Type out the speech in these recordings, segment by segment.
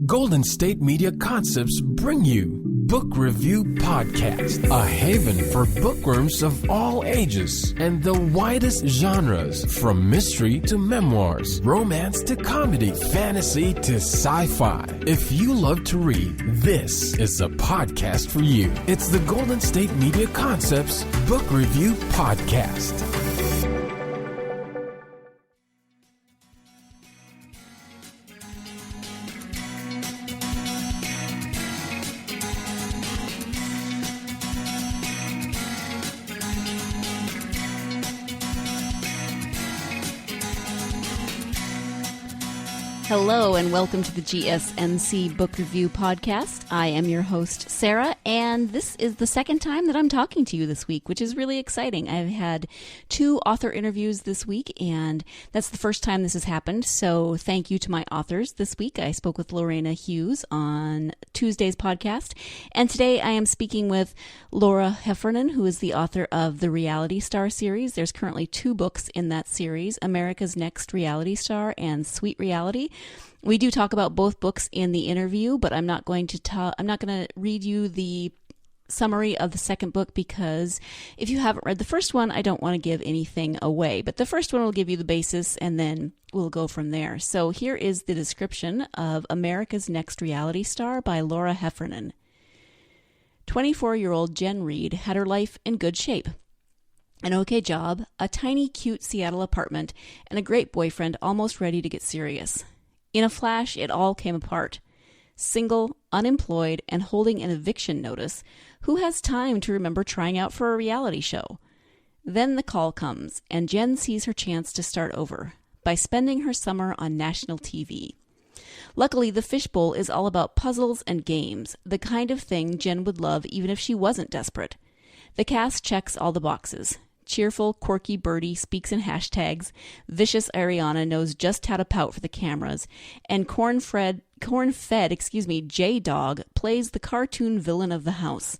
Golden State Media Concepts bring you Book Review Podcast, a haven for bookworms of all ages and the widest genres, from mystery to memoirs, romance to comedy, fantasy to sci-fi. If you love to read, this is a podcast for you. It's the Golden State Media Concepts Book Review Podcast. Hello and welcome to the GSMC Book Review Podcast. I am your host, Sarah, and this is the second time that I'm talking to you this week, which is really exciting. I've had 2 author interviews this week, and that's the first time this has happened, so thank you to my authors this week. I spoke with Lorena Hughes on Tuesday's podcast, and today I am speaking with Laura Heffernan, who is the author of the Reality Star series. There's currently 2 books in that series, America's Next Reality Star and Sweet Reality. We do talk about both books in the interview, but I'm not going to read you the summary of the second book because if you haven't read the first one, I don't want to give anything away. But the first one will give you the basis and then we'll go from there. So here is the description of America's Next Reality Star by Laura Heffernan. 24-year-old Jen Reed had her life in good shape. An okay job, a tiny, cute Seattle apartment, and a great boyfriend almost ready to get serious. In a flash, it all came apart. Single, unemployed, and holding an eviction notice, who has time to remember trying out for a reality show? Then the call comes, and Jen sees her chance to start over by spending her summer on national TV. Luckily, the Fishbowl is all about puzzles and games, the kind of thing Jen would love even if she wasn't desperate. The cast checks all the boxes. Cheerful, quirky Birdie speaks in hashtags, vicious Ariana knows just how to pout for the cameras, and corn-fed J-Dog plays the cartoon villain of the house.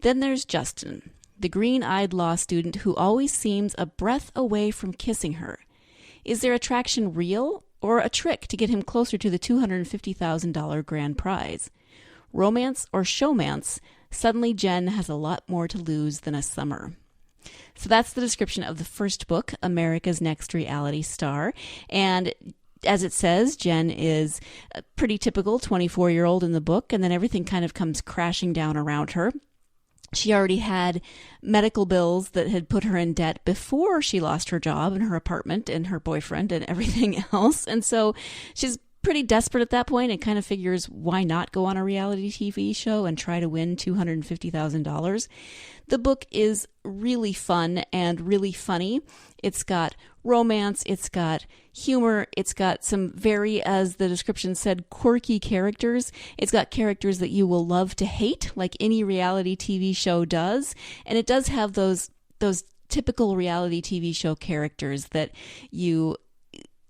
Then there's Justin, the green-eyed law student who always seems a breath away from kissing her. Is their attraction real or a trick to get him closer to the $250,000 grand prize? Romance or showmance? Suddenly Jen has a lot more to lose than a summer. So that's the description of the first book, America's Next Reality Star. And as it says, Jen is a pretty typical 24-year-old in the book, and then everything kind of comes crashing down around her. She already had medical bills that had put her in debt before she lost her job and her apartment and her boyfriend and everything else. And so she's pretty desperate at that point and kind of figures, why not go on a reality TV show and try to win $250,000? The book is really fun and really funny. It's got romance, it's got humor, it's got some very, as the description said, quirky characters. It's got characters that you will love to hate, like any reality TV show does. And it does have those typical reality TV show characters that you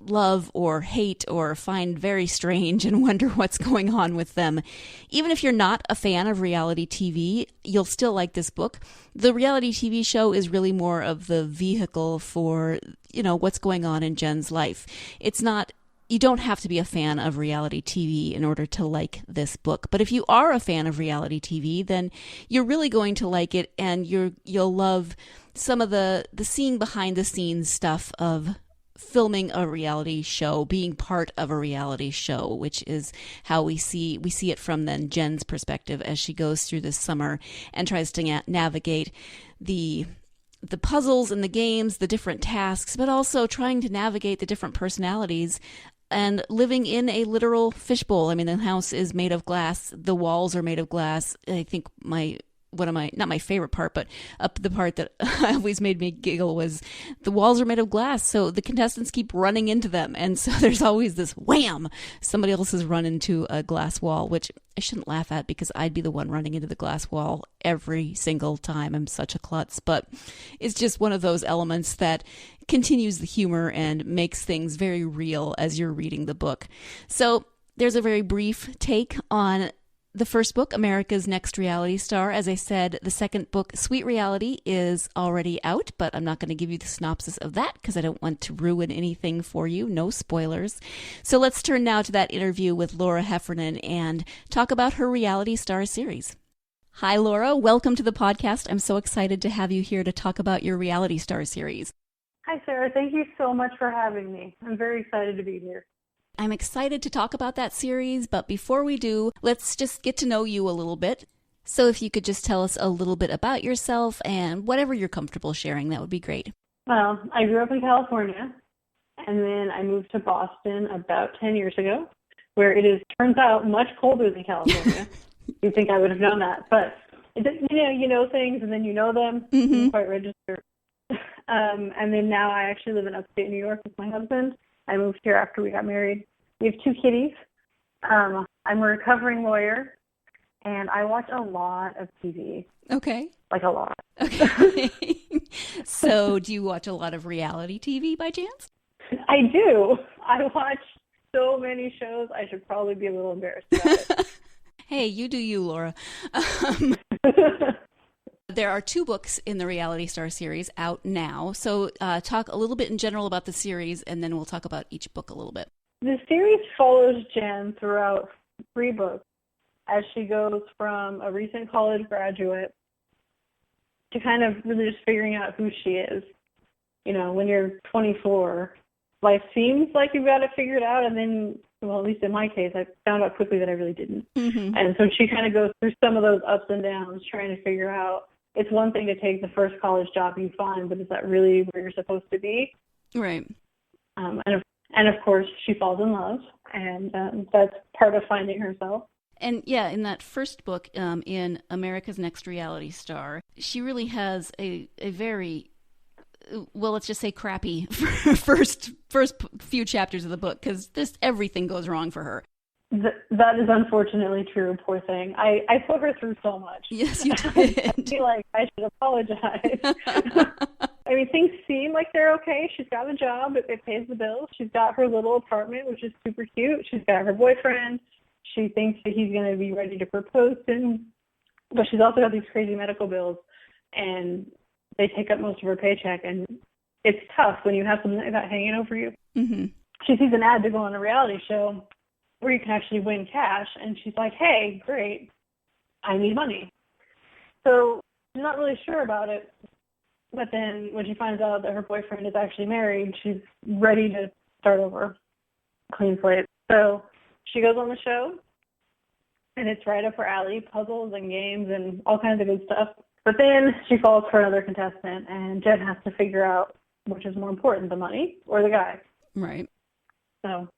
love or hate or find very strange and wonder what's going on with them. Even if you're not a fan of reality TV, you'll still like this book. The reality TV show is really more of the vehicle for, what's going on in Jen's life. It's not, you don't have to be a fan of reality TV in order to like this book. But if you are a fan of reality TV, then you're really going to like it, and you'll love some of the seeing behind the scenes stuff of filming a reality show, being part of a reality show, which is how we see it from then Jen's perspective as she goes through this summer and tries to navigate the puzzles and the games, the different tasks, but also trying to navigate the different personalities and living in a literal fishbowl. I mean, the house is made of glass. The walls are made of glass. I think not my favorite part, but the part that always made me giggle was the walls are made of glass, so the contestants keep running into them, and so there's always this wham, somebody else has run into a glass wall, which I shouldn't laugh at because I'd be the one running into the glass wall every single time. I'm such a klutz, but it's just one of those elements that continues the humor and makes things very real as you're reading the book. So there's a very brief take on the first book, America's Next Reality Star. As I said, the second book, Sweet Reality, is already out, but I'm not going to give you the synopsis of that because I don't want to ruin anything for you. No spoilers. So let's turn now to that interview with Laura Heffernan and talk about her Reality Star series. Hi, Laura. Welcome to the podcast. I'm so excited to have you here to talk about your Reality Star series. Hi, Sarah. Thank you so much for having me. I'm very excited to be here. I'm excited to talk about that series, but before we do, let's just get to know you a little bit. So if you could just tell us a little bit about yourself and whatever you're comfortable sharing, that would be great. Well, I grew up in California, and then I moved to Boston about 10 years ago, where it is, turns out, much colder than California. You'd think I would have known that, but you know things, and then you know them. You didn't quite register. And then now I actually live in upstate New York with my husband. I moved here after we got married. We have 2 kitties. I'm a recovering lawyer, and I watch a lot of TV. Okay. Like a lot. Okay. So do you watch a lot of reality TV by chance? I do. I watch so many shows. I should probably be a little embarrassed about it. Hey, you do you, Laura. There are 2 books in the Reality Star series out now. So talk a little bit in general about the series, and then we'll talk about each book a little bit. The series follows Jen throughout 3 books as she goes from a recent college graduate to kind of really just figuring out who she is. You know, when you're 24, life seems like you've got it figured out, and then, well, at least in my case, I found out quickly that I really didn't. And so she kind of goes through some of those ups and downs, trying to figure out, it's one thing to take the first college job you find, but is that really where you're supposed to be? Right. And of course, she falls in love, and that's part of finding herself. And yeah, in that first book, in America's Next Reality Star, she really has a very, well, let's just say crappy first few chapters of the book, because everything goes wrong for her. That is unfortunately true, poor thing. I put her through so much. Yes, you did. I feel like I should apologize. I mean, things seem like they're okay. She's got a job. It pays the bills. She's got her little apartment, which is super cute. She's got her boyfriend. She thinks that he's going to be ready to propose soon. But she's also got these crazy medical bills, and they take up most of her paycheck. And it's tough when you have something like that hanging over you. She sees an ad to go on a reality show where you can actually win cash, and she's like, hey, great, I need money. So she's not really sure about it, but then when she finds out that her boyfriend is actually married, she's ready to start over, clean slate. So she goes on the show, and it's right up her alley, puzzles and games and all kinds of good stuff. But then she falls for another contestant, and Jen has to figure out which is more important, the money or the guy. Right. So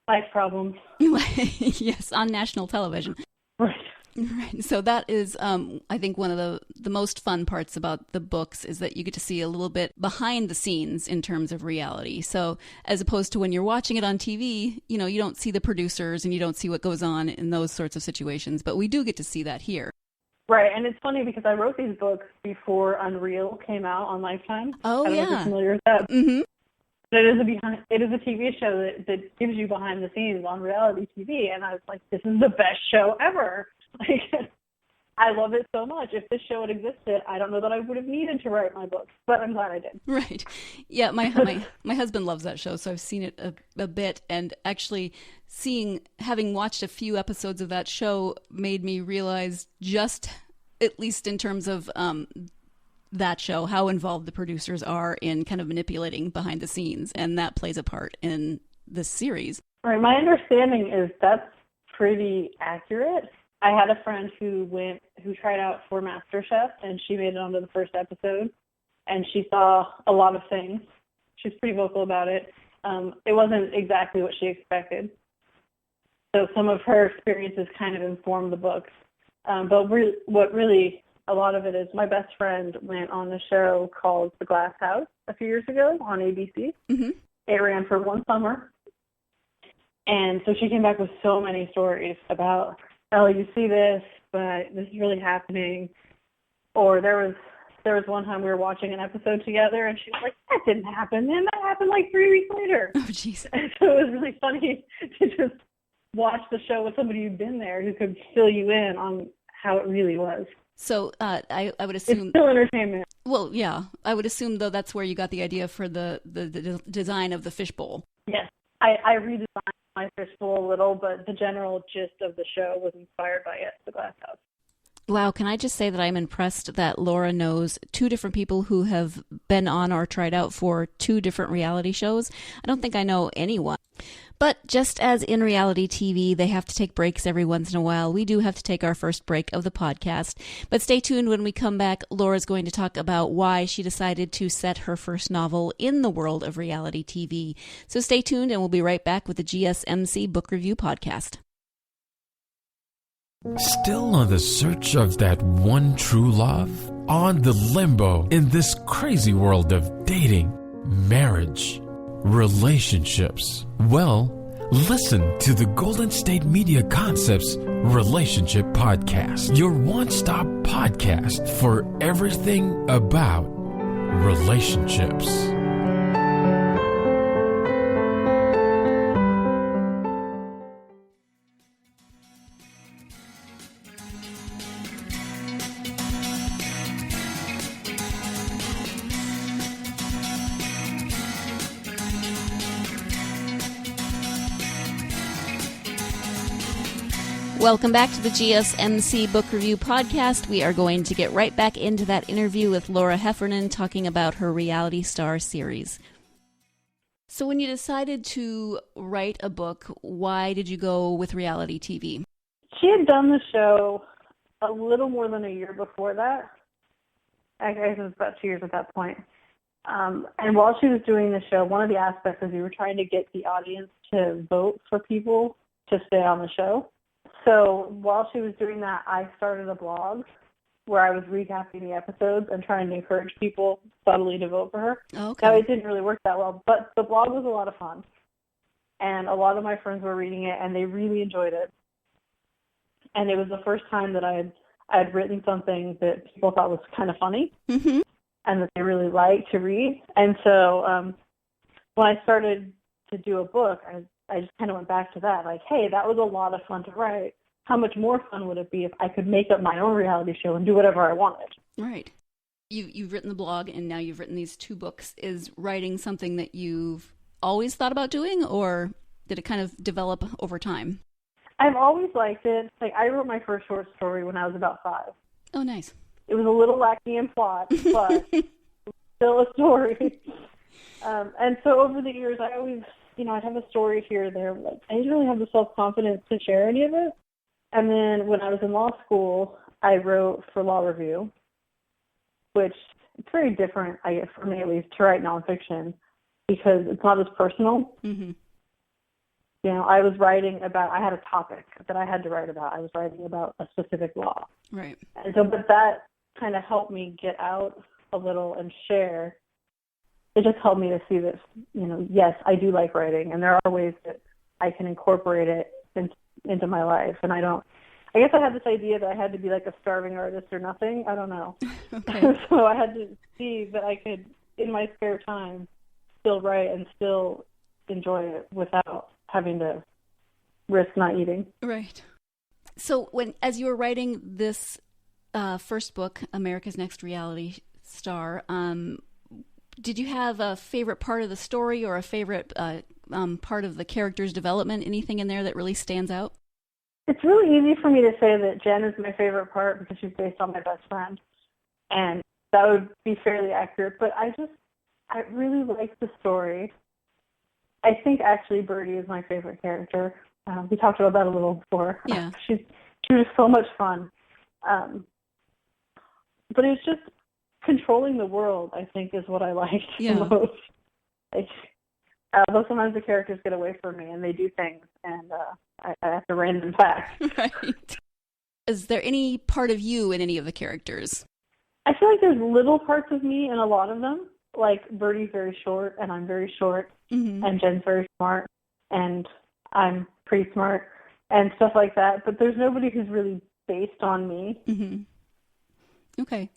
life problems. Yes, on national television. Right. Right. So that is, I think, one of the most fun parts about the books is that you get to see a little bit behind the scenes in terms of reality. So as opposed to when you're watching it on TV, you know, you don't see the producers and you don't see what goes on in those sorts of situations. But we do get to see that here. Right. And it's funny because I wrote these books before Unreal came out on Lifetime. Oh, I don't know if you're familiar with that. It is a TV show that gives you behind the scenes on reality TV, and I was like, this is the best show ever. Like, I love it so much. If this show had existed, I don't know that I would have needed to write my books, but I'm glad I did. Right. Yeah, my husband loves that show, so I've seen it a bit, and actually having watched a few episodes of that show made me realize just, at least in terms of that show, how involved the producers are in kind of manipulating behind the scenes, and that plays a part in this series. Right. My understanding is that's pretty accurate. I had a friend who tried out for MasterChef, and she made it onto the first episode, and she saw a lot of things. She was pretty vocal about it. It wasn't exactly what she expected. So some of her experiences kind of informed the books. But what really a lot of it is, my best friend went on a show called The Glass House a few years ago on ABC. It ran for one summer. And so she came back with so many stories about, oh, you see this, but this is really happening. Or there was one time we were watching an episode together, and she was like, that didn't happen. And that happened like 3 weeks later. Oh, jeez. And so it was really funny to just watch the show with somebody who'd been there who could fill you in on how it really was. So I would assume... It's still entertainment. Well, yeah. I would assume, though, that's where you got the idea for the design of the fishbowl. Yes. I redesigned my fishbowl a little, but the general gist of the show was inspired by it, the Glass House. Wow, can I just say that I'm impressed that Laura knows 2 different people who have been on or tried out for 2 different reality shows. I don't think I know anyone. But just as in reality TV, they have to take breaks every once in a while, we do have to take our first break of the podcast. But stay tuned. When we come back, Laura's going to talk about why she decided to set her first novel in the world of reality TV. So stay tuned, and we'll be right back with the GSMC Book Review Podcast. Still on the search of that one true love? On the limbo in this crazy world of dating, marriage, relationships? Well, listen to the Golden State Media Concepts Relationship Podcast, your one-stop podcast for everything about relationships. Welcome back to the GSMC Book Review Podcast. We are going to get right back into that interview with Laura Heffernan talking about her reality star series. So when you decided to write a book, why did you go with reality TV? She had done the show a little more than a year before that. I guess it was about 2 years at that point. And while she was doing the show, one of the aspects is we were trying to get the audience to vote for people to stay on the show. So while she was doing that, I started a blog where I was recapping the episodes and trying to encourage people subtly to vote for her. Okay. Now, it didn't really work that well, but the blog was a lot of fun. And a lot of my friends were reading it, and they really enjoyed it. And it was the first time that I had written something that people thought was kind of funny and that they really liked to read. And so when I started to do a book, I just kind of went back to that, like, hey, that was a lot of fun to write. How much more fun would it be if I could make up my own reality show and do whatever I wanted? Right. You've written the blog, and now you've written these 2 books. Is writing something that you've always thought about doing, or did it kind of develop over time? I've always liked it. Like, I wrote my first short story when I was about 5. Oh, nice. It was a little lacking in plot, but still a story. And so over the years, I always... I'd have a story here or there. Like, I didn't really have the self-confidence to share any of it. And then when I was in law school, I wrote for Law Review, which it's very different, I guess, for me at least, to write nonfiction because it's not as personal. Mm-hmm. I was writing about, I had a topic that I had to write about. I was writing about a specific law. Right. And so, but that kind of helped me get out a little and share. It just helped me to see that, yes, I do like writing, and there are ways that I can incorporate it into my life. And I guess I had this idea that I had to be like a starving artist or nothing. I don't know. Okay. So I had to see that I could, in my spare time, still write and still enjoy it without having to risk not eating. Right. So as you were writing this first book, America's Next Reality Star, did you have a favorite part of the story or a favorite part of the character's development? Anything in there that really stands out? It's really easy for me to say that Jen is my favorite part because she's based on my best friend. And that would be fairly accurate. But I really like the story. I think actually Birdie is my favorite character. We talked about that a little before. Yeah. She was so much fun. But it's just controlling the world, I think, is what I liked the most. Though sometimes the characters get away from me and they do things, and I have to rein them back. Right. Is there any part of you in any of the characters? I feel like there's little parts of me in a lot of them. Like Birdie's very short, and I'm very short, and Jen's very smart, and I'm pretty smart, and stuff like that. But there's nobody who's really based on me. Mm-hmm. Okay.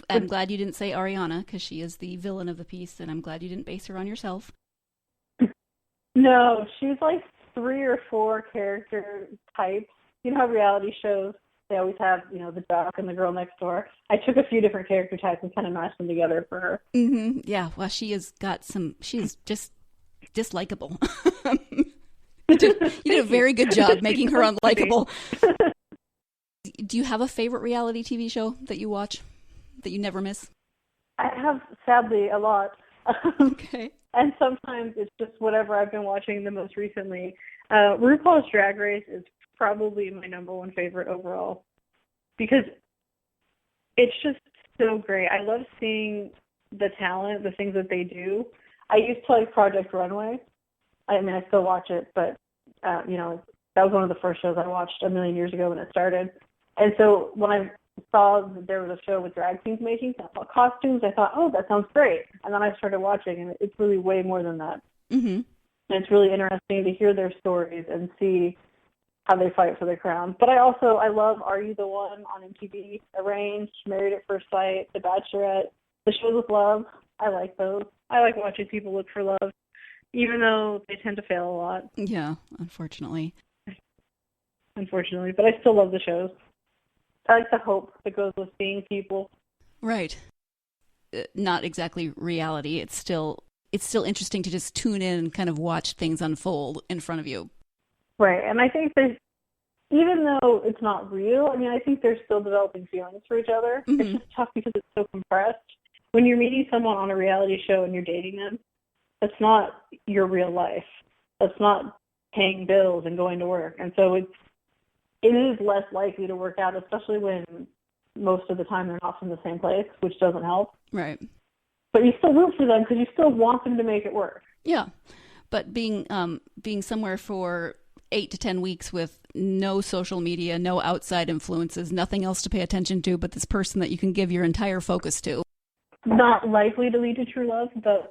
I'm glad you didn't say Ariana, because she is the villain of the piece, and I'm glad you didn't base her on yourself. No, she's like 3 or 4 character types. You know how reality shows, they always have, the jock and the girl next door. I took a few different character types and kind of mashed them together for her. Mm-hmm. Yeah, well, she's just dislikable. You did a very good job making her unlikable. Do you have a favorite reality TV show that you watch, that you never miss? I have, sadly, a lot. Okay. And sometimes it's just whatever I've been watching the most recently. RuPaul's Drag Race is probably my number one favorite overall because it's just so great. I love seeing the talent, the things that they do. I used to like Project Runway. I mean, I still watch it, but, that was one of the first shows I watched a million years ago when it started. And so when I saw that there was a show with drag queens making costumes, I thought, oh, that sounds great. And then I started watching, and it's really way more than that. Mm-hmm. And it's really interesting to hear their stories and see how they fight for the crown. But I love Are You the One on MTV, Arranged, Married at First Sight, The Bachelorette, the shows with love. I like those. I like watching people look for love, even though they tend to fail a lot. Yeah, unfortunately. But I still love the shows. I like the hope that goes with seeing people. Right. Not exactly reality. It's still interesting to just tune in and kind of watch things unfold in front of you. Right. And I think that even though it's not real, I think they're still developing feelings for each other. Mm-hmm. It's just tough because it's so compressed. When you're meeting someone on a reality show and you're dating them, that's not your real life. That's not paying bills and going to work. And so it is less likely to work out, especially when most of the time they're not from the same place, which doesn't help. Right. But you still root for them because you still want them to make it work. Yeah. But being somewhere for 8 to 10 weeks with no social media, no outside influences, nothing else to pay attention to but this person that you can give your entire focus to. Not likely to lead to true love, but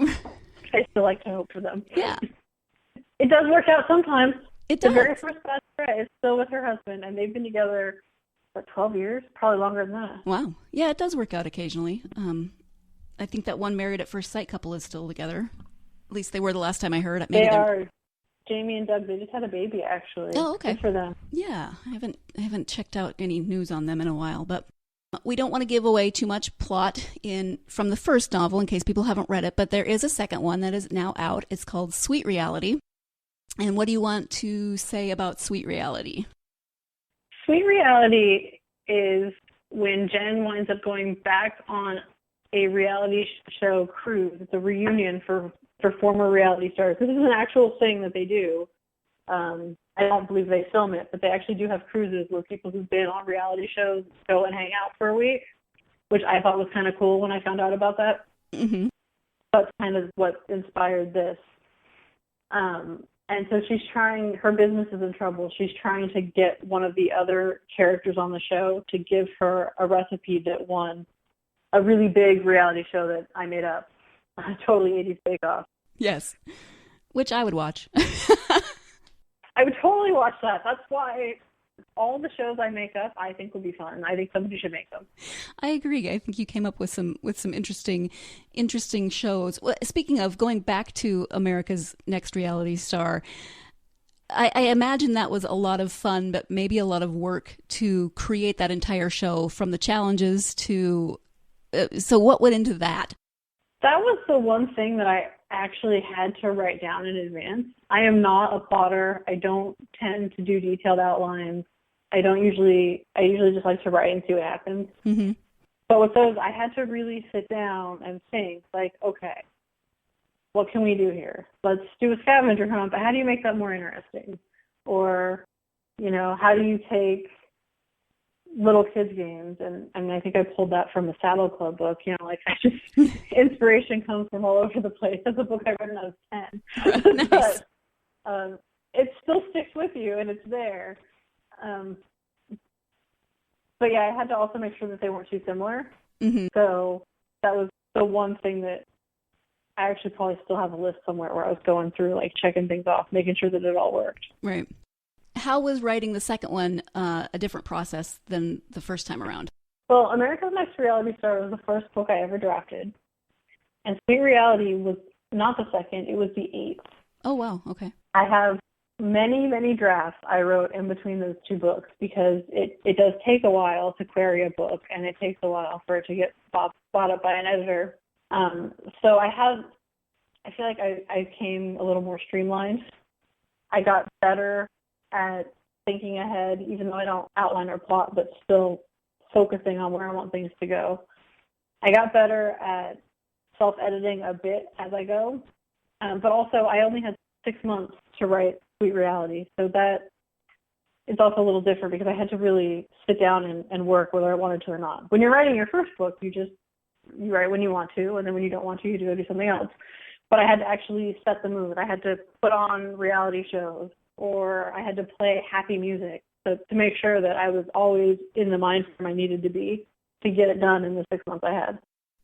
I still like to hope for them. Yeah. It does work out sometimes. It does. The very first Bachelorette is still with her husband, and they've been together for 12 years, probably longer than that. Wow. Yeah, it does work out occasionally. I think that one Married at First Sight couple is still together. At least they were the last time I heard. Maybe they are. Jamie and Doug, they just had a baby, actually. Oh, okay. Good for them. Yeah, I haven't checked out any news on them in a while, but we don't want to give away too much plot from the first novel in case people haven't read it, but there is a second one that is now out. It's called Sweet Reality. And what do you want to say about Sweet Reality? Sweet Reality is when Jen winds up going back on a reality show cruise. It's a reunion for former reality stars. This is an actual thing that they do. I don't believe they film it, but they actually do have cruises where people who've been on reality shows go and hang out for a week, which I thought was kind of cool when I found out about that. Mm-hmm. That's kind of what inspired this. And so her business is in trouble. She's trying to get one of the other characters on the show to give her a recipe that won a really big reality show that I made up. Totally 80s Bake Off. Yes, which I would watch. I would totally watch that. That's why all the shows I make up, I think would be fun. I think somebody should make them. I agree. I think you came up with some interesting shows. Well, speaking of going back to America's Next Reality Star, I imagine that was a lot of fun, but maybe a lot of work to create that entire show, from the challenges to. So what went into that? That was the one thing that I actually had to write down in advance. I am not a plotter. I don't tend to do detailed outlines. I usually just like to write and see what happens. Mm-hmm. But with those, I had to really sit down and think, like, okay, what can we do here? Let's do a scavenger hunt, but how do you make that more interesting? Or, how do you take little kids games? And I think I pulled that from a Saddle Club book. Inspiration comes from all over the place. That's a book I read when I was 10. Nice. But it still sticks with you, and it's there. But yeah, I had to also make sure that they weren't too similar. Mm-hmm. So that was the one thing that I actually probably still have a list somewhere where I was going through, like, checking things off, making sure that it all worked. Right. How was writing the second one a different process than the first time around? Well, America's Next Reality Star was the first book I ever drafted. And Sweet Reality was not the second, it was the 8th. Oh, wow. Okay. I have many, many drafts I wrote in between those two books because it does take a while to query a book, and it takes a while for it to get bought up by an editor. So I feel like I came a little more streamlined. I got better at thinking ahead, even though I don't outline or plot, but still focusing on where I want things to go. I got better at self-editing a bit as I go, but also I only had 6 months to write Sweet Reality, so that is also a little different because I had to really sit down and work whether I wanted to or not. When you're writing your first book, you write when you want to, and then when you don't want to, you go do something else. But I had to actually set the mood. I had to put on reality shows, or I had to play happy music to make sure that I was always in the mind frame I needed to be to get it done in the 6 months I had.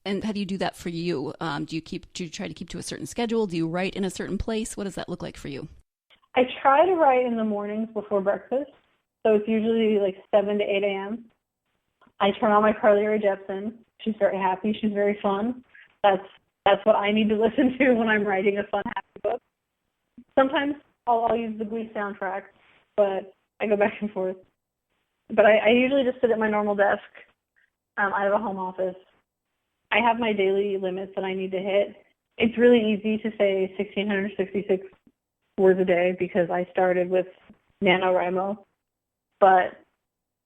And how do you do that for you? Do you try to keep to a certain schedule? Do you write in a certain place? What does that look like for you? I try to write in the mornings before breakfast, so it's usually like 7 to 8 a.m. I turn on my Carly Rae Jepsen. She's very happy. She's very fun. That's what I need to listen to when I'm writing a fun, happy book. Sometimes I'll use the Glee soundtrack, but I go back and forth. But I usually just sit at my normal desk. I have a home office. I have my daily limits that I need to hit. It's really easy to say 1,666 words a day because I started with NaNoWriMo, but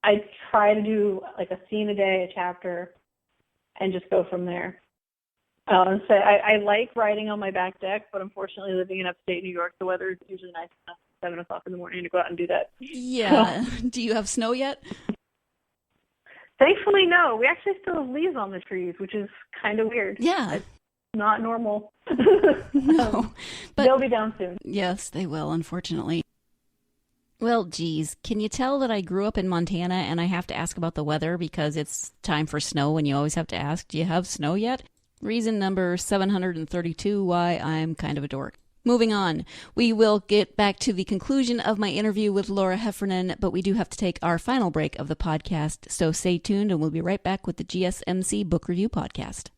I try to do like a scene a day, a chapter, and just go from there. So I like writing on my back deck, but unfortunately living in upstate New York, the weather is usually nice enough at 7 o'clock in the morning to go out and do that. Yeah. Do you have snow yet? Thankfully, no. We actually still have leaves on the trees, which is kind of weird. Yeah. It's not normal. No. But they'll be down soon. Yes, they will, unfortunately. Well, geez, can you tell that I grew up in Montana and I have to ask about the weather because it's time for snow and you always have to ask, do you have snow yet? Reason number 732 why I'm kind of a dork. Moving on, we will get back to the conclusion of my interview with Laura Heffernan, but we do have to take our final break of the podcast, so stay tuned and we'll be right back with the GSMC Book Review Podcast.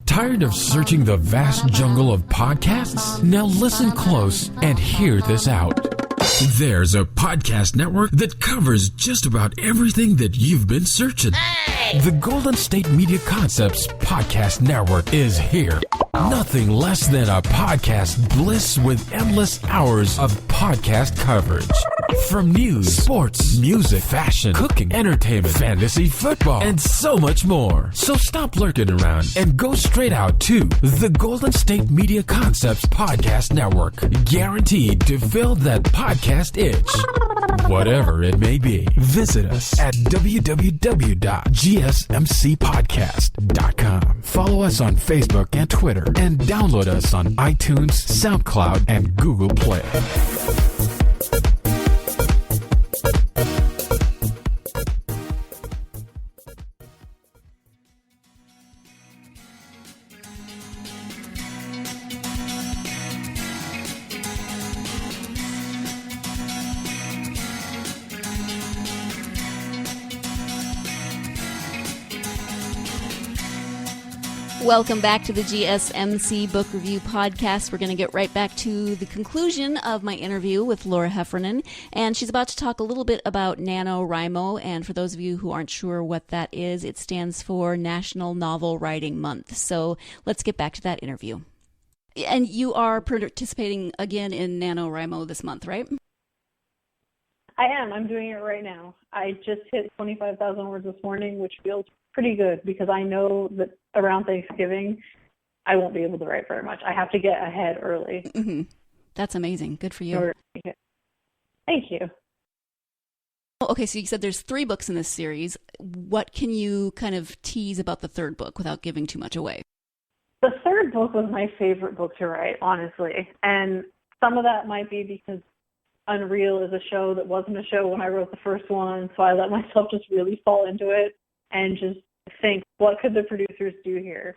Tired of searching the vast jungle of podcasts? Now listen close and hear this out. There's a podcast network that covers just about everything that you've been searching. The Golden State Media Concepts Podcast Network is here. Nothing less than a podcast bliss with endless hours of podcast coverage. From news, sports, music, fashion, cooking, entertainment, fantasy, football, and so much more. So stop lurking around and go straight out to the Golden State Media Concepts Podcast Network. Guaranteed to fill that podcast itch. Whatever it may be. Visit us at www.gsmcpodcast.com. Follow us on Facebook and Twitter, and download us on iTunes, SoundCloud, and Google Play. Welcome back to the GSMC Book Review Podcast. We're going to get right back to the conclusion of my interview with Laura Heffernan, and she's about to talk a little bit about NaNoWriMo, and for those of you who aren't sure what that is, it stands for National Novel Writing Month. So let's get back to that interview. And you are participating again in NaNoWriMo this month, right? I am. I'm doing it right now. I just hit 25,000 words this morning, which feels pretty good because I know that around Thanksgiving, I won't be able to write very much. I have to get ahead early. Mm-hmm. That's amazing. Good for you. Thank you. Okay, so you said there's 3 books in this series. What can you kind of tease about the third book without giving too much away? The third book was my favorite book to write, honestly. And some of that might be because Unreal is a show that wasn't a show when I wrote the first one, so I let myself just really fall into it and just think, what could the producers do here?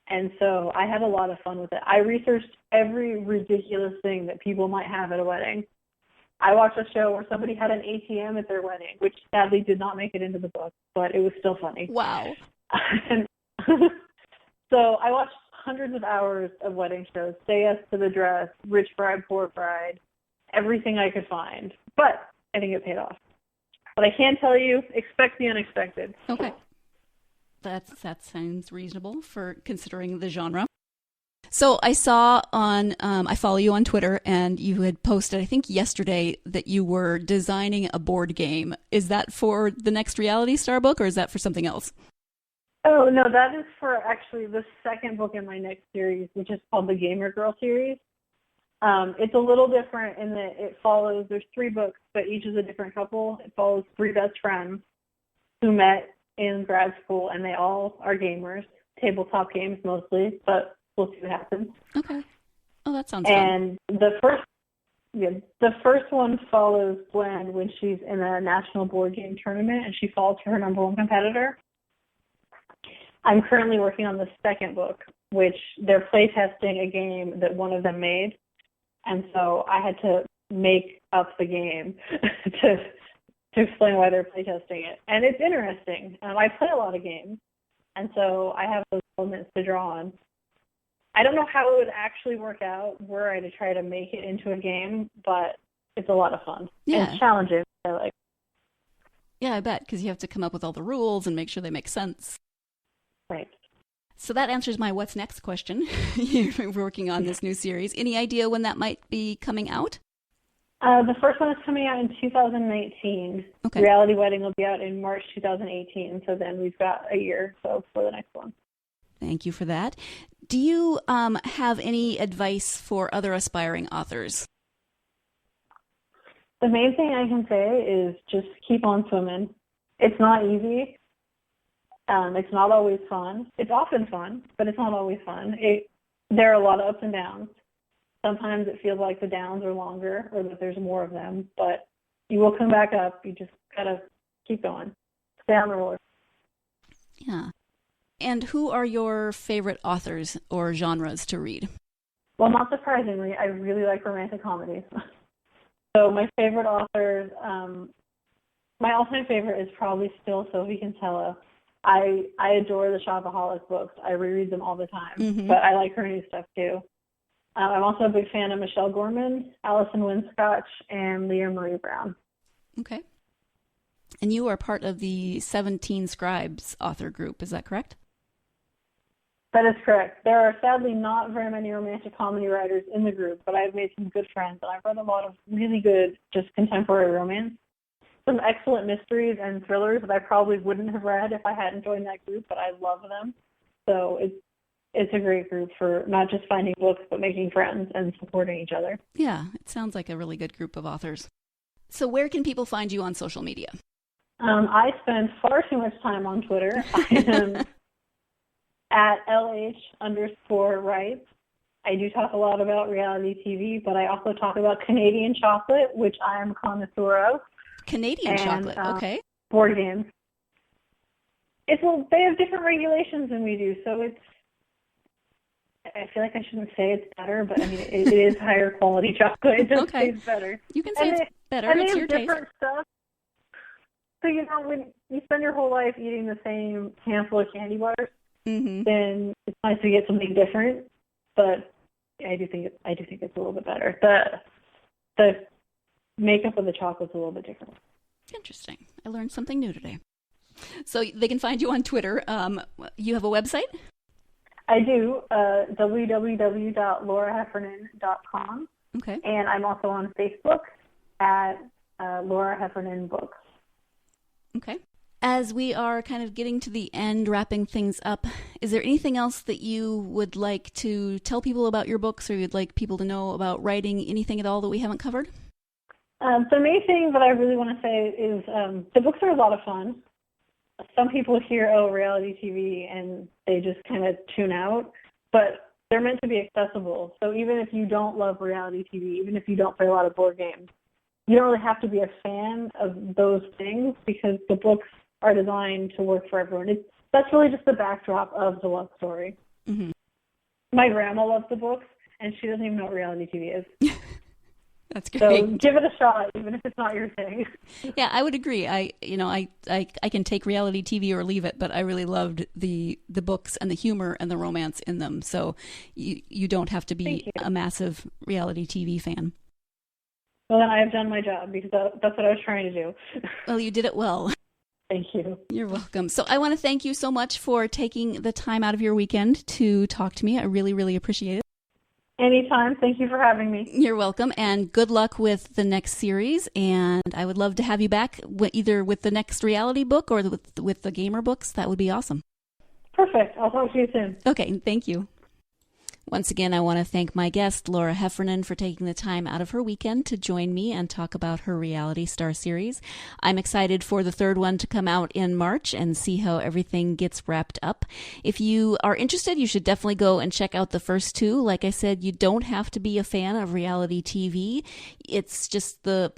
And so I had a lot of fun with it. I researched every ridiculous thing that people might have at a wedding. I watched a show where somebody had an ATM at their wedding, which sadly did not make it into the book, but it was still funny. Wow. And so I watched hundreds of hours of wedding shows, Say Yes to the Dress, Rich Bride, Poor Bride, everything I could find. But I think it paid off. But I can tell you, expect the unexpected. Okay. That sounds reasonable for considering the genre. So I saw I follow you on Twitter, and you had posted, I think yesterday, that you were designing a board game. Is that for the next Reality Star book, or is that for something else? Oh, no, that is for actually the second book in my next series, which is called the Gamer Girl series. It's a little different in that it follows, there's 3 books, but each is a different couple. It follows 3 best friends who met in grad school, and they all are gamers, tabletop games mostly, but we'll see what happens. Okay. Oh, that sounds fun. And the first one follows Gwen when she's in a national board game tournament, and she falls to her number 1 competitor. I'm currently working on the second book, which they're playtesting a game that one of them made. And so I had to make up the game to explain why they're playtesting it. And it's interesting. I play a lot of games, and so I have those elements to draw on. I don't know how it would actually work out were I to try to make it into a game, but it's a lot of fun. Yeah. And it's challenging. I like. Yeah, I bet, because you have to come up with all the rules and make sure they make sense. Right. So that answers my what's next question. You're working on this new series. Any idea when that might be coming out? The first one is coming out in 2019. Okay. Reality Wedding will be out in March 2018. So then we've got a year or so for the next one. Thank you for that. Do you have any advice for other aspiring authors? The main thing I can say is just keep on swimming. It's not easy. It's not always fun. It's often fun, but it's not always fun. There are a lot of ups and downs. Sometimes it feels like the downs are longer or that there's more of them, but you will come back up. You just gotta keep going. Stay on the roller. Yeah. And who are your favorite authors or genres to read? Well, not surprisingly, I really like romantic comedies. So my favorite authors, my all-time favorite is probably still Sophie Kinsella. I adore the Shopaholic books. I reread them all the time, but I like her new stuff too. I'm also a big fan of Michelle Gorman, Allison Winscotch, and Leah Marie Brown. Okay. And you are part of the 17 Scribes author group, is that correct? That is correct. There are sadly not very many romantic comedy writers in the group, but I've made some good friends, and I've read a lot of really good, just contemporary romance. Some excellent mysteries and thrillers that I probably wouldn't have read if I hadn't joined that group, but I love them. So it's a great group for not just finding books, but making friends and supporting each other. Yeah, it sounds like a really good group of authors. So where can people find you on social media? I spend far too much time on Twitter. I am at LH_writes. I do talk a lot about reality TV, but I also talk about Canadian chocolate, which I am a connoisseur of. Canadian chocolate, okay. Board games. They have different regulations than we do, so I feel like I shouldn't say it's better, but I mean, it is higher quality chocolate. It just tastes better. You can say it's better. It's your taste. Different stuff. So, when you spend your whole life eating the same handful of candy bars, then it's nice to get something different. But I do think it's a little bit better. The makeup of the chocolate's a little bit different. Interesting. I learned something new today. So they can find you on Twitter. You have a website? I do, www.lauraheffernan.com. Okay. And I'm also on Facebook at Laura Heffernan Books. Okay. As we are kind of getting to the end, wrapping things up, is there anything else that you would like to tell people about your books, or you'd like people to know about writing, anything at all that we haven't covered? The main thing that I really want to say is the books are a lot of fun. Some people hear, reality TV, and they just kind of tune out, but they're meant to be accessible. So even if you don't love reality TV, even if you don't play a lot of board games, you don't really have to be a fan of those things, because the books are designed to work for everyone. That's really just the backdrop of the love story. Mm-hmm. My grandma loves the books, and she doesn't even know what reality TV is. That's great. So give it a shot, even if it's not your thing. Yeah, I would agree. I can take reality TV or leave it, but I really loved the books and the humor and the romance in them. So you don't have to be a massive reality TV fan. Well, then I have done my job, because that's what I was trying to do. Well, you did it well. Thank you. You're welcome. So I want to thank you so much for taking the time out of your weekend to talk to me. I really, really appreciate it. Anytime. Thank you for having me. You're welcome, and good luck with the next series. And I would love to have you back, either with the next reality book or with the gamer books. That would be awesome. Perfect. I'll talk to you soon. Okay, thank you. Once again, I want to thank my guest, Laura Heffernan, for taking the time out of her weekend to join me and talk about her reality star series. I'm excited for the third one to come out in March and see how everything gets wrapped up. If you are interested, you should definitely go and check out the first two. Like I said, you don't have to be a fan of reality TV. It's just the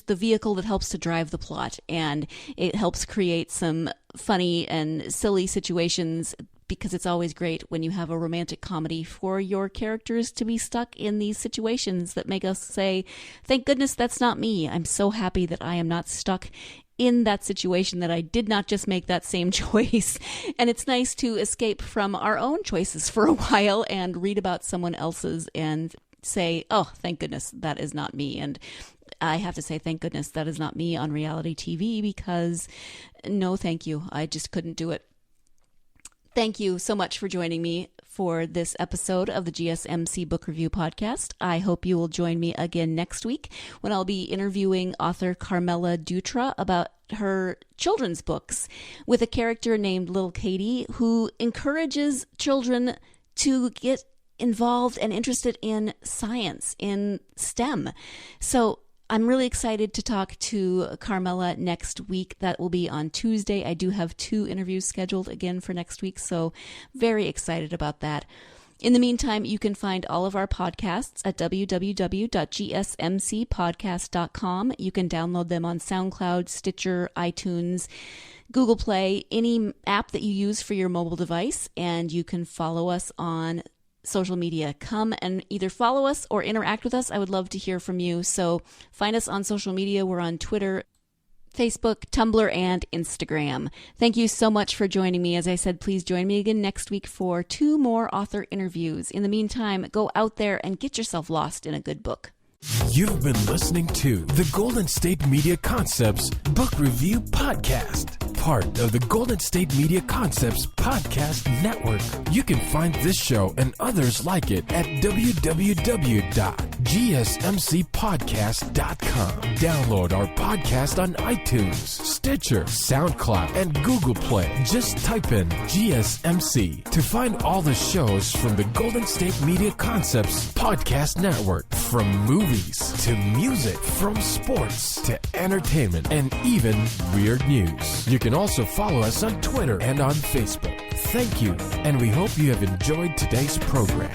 vehicle that helps to drive the plot, and it helps create some funny and silly situations, because it's always great when you have a romantic comedy for your characters to be stuck in these situations that make us say, thank goodness that's not me. I'm so happy that I am not stuck in that situation, that I did not just make that same choice. And it's nice to escape from our own choices for a while and read about someone else's and say, oh, thank goodness that is not me. And I have to say, thank goodness that is not me on reality TV, because no, thank you. I just couldn't do it. Thank you so much for joining me for this episode of the GSMC Book Review Podcast. I hope you will join me again next week when I'll be interviewing author Carmela Dutra about her children's books with a character named Little Katie, who encourages children to get involved and interested in science, in STEM. So I'm really excited to talk to Carmela next week. That will be on Tuesday. I do have 2 interviews scheduled again for next week, so very excited about that. In the meantime, you can find all of our podcasts at www.gsmcpodcast.com. You can download them on SoundCloud, Stitcher, iTunes, Google Play, any app that you use for your mobile device, and you can follow us on social media. Come and either follow us or interact with us. I would love to hear from you. So find us on social media. We're on Twitter, Facebook, Tumblr, and Instagram. Thank you so much for joining me. As I said, please join me again next week for 2 more author interviews. In the meantime, go out there and get yourself lost in a good book. You've been listening to the Golden State Media Concepts Book Review Podcast, part of the Golden State Media Concepts Podcast Network. You can find this show and others like it at www.gsmcpodcast.com. Download our podcast on iTunes, Stitcher, SoundCloud, and Google Play. Just type in GSMC to find all the shows from the Golden State Media Concepts Podcast Network, from movies to music, from sports to entertainment, and even weird news. You can also follow us on Twitter and on Facebook. Thank you, and we hope you have enjoyed today's program.